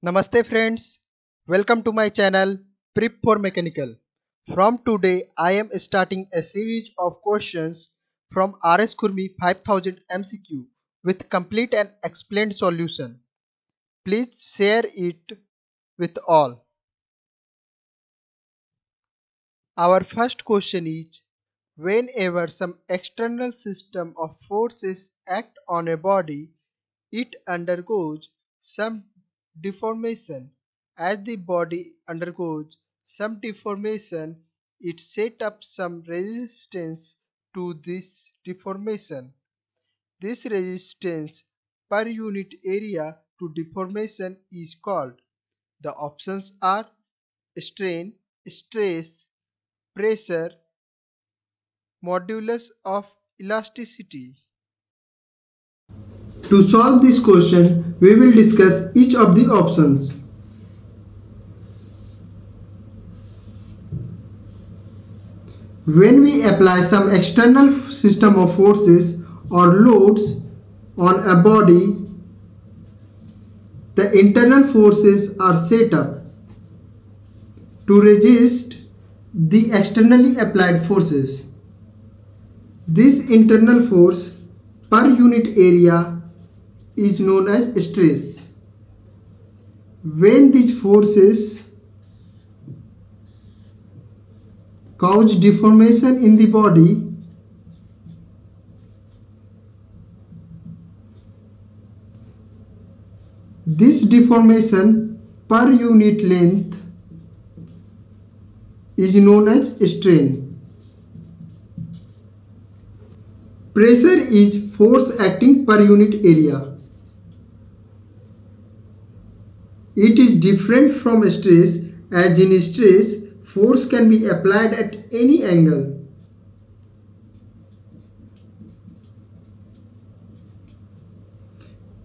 Namaste friends, welcome to my channel Prep for Mechanical. From today I am starting a series of questions from RS Kurmi 5000 MCQ with complete and explained solution. Please share it with all. Our first question is, whenever some external system of forces act on a body, it undergoes some deformation. As the body undergoes some deformation, it sets up some resistance to this deformation. This resistance per unit area to deformation is called. The options are strain, stress, pressure, modulus of elasticity. To solve this question, we will discuss each of the options. When we apply some external system of forces or loads on a body, the internal forces are set up to resist the externally applied forces. This internal force per unit area is known as stress. When these forces cause deformation in the body, this deformation per unit length is known as strain. Pressure is force acting per unit area. It is different from stress, as in stress, force can be applied at any angle.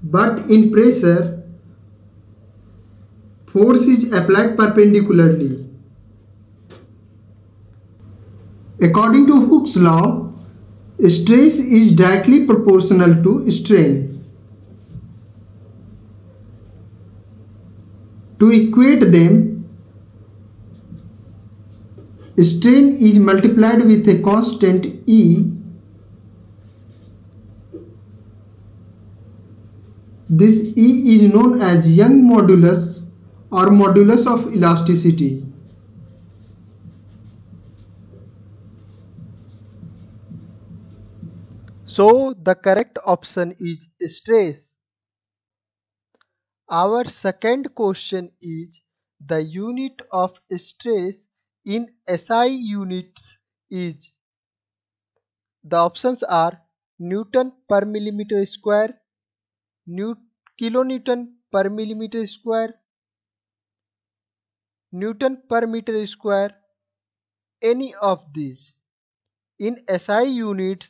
But in pressure, force is applied perpendicularly. According to Hooke's law, stress is directly proportional to strain. To equate them, strain is multiplied with a constant E. This E is known as Young modulus or modulus of elasticity. So the correct option is stress. Our second question is, the unit of stress in SI units is. The options are Newton per millimeter square, kilonewton per millimeter square, Newton per meter square, any of these. In SI units,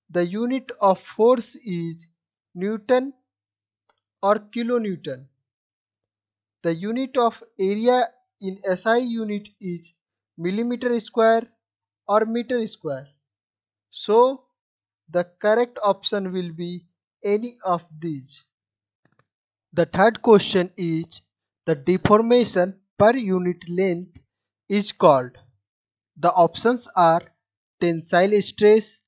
the unit of force is Newton or kilonewton. The unit of area in SI unit is millimeter square or meter square. So the correct option will be any of these. The third question is, the deformation per unit length is called. The options are tensile stress,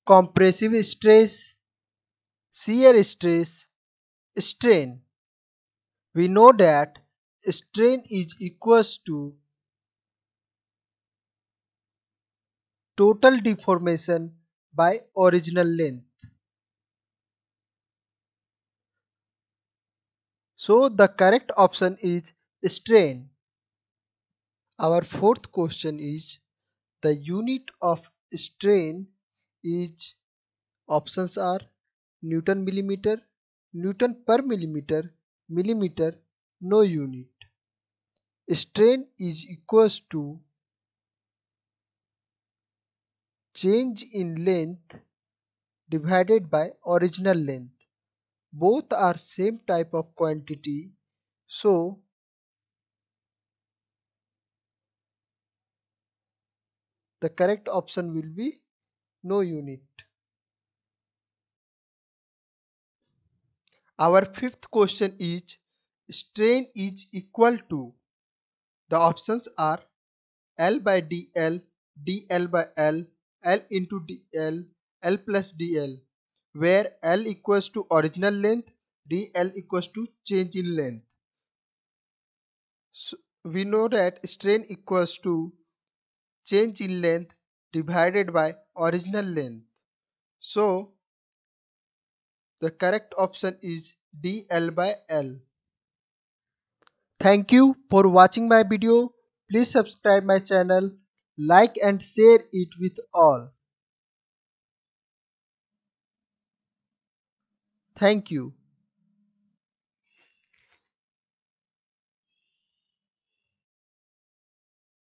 compressive stress, shear stress, strain. We know that strain is equals to total deformation by original length. So the correct option is strain. Our fourth question is, the unit of strain is. Options are Newton millimeter, Newton per millimeter, millimeter, no unit. Strain is equals to change in length divided by original length. Both are same type of quantity, so the correct option will be no unit. Our fifth question is, strain is equal to, the options are L by dl, dl by L, L into dl, L plus dl, where L equals to original length, dl equals to change in length. So we know that strain equals to change in length divided by original length. So the correct option is dl by L. Thank you for watching my video. Please subscribe my channel, like and share it with all. Thank you.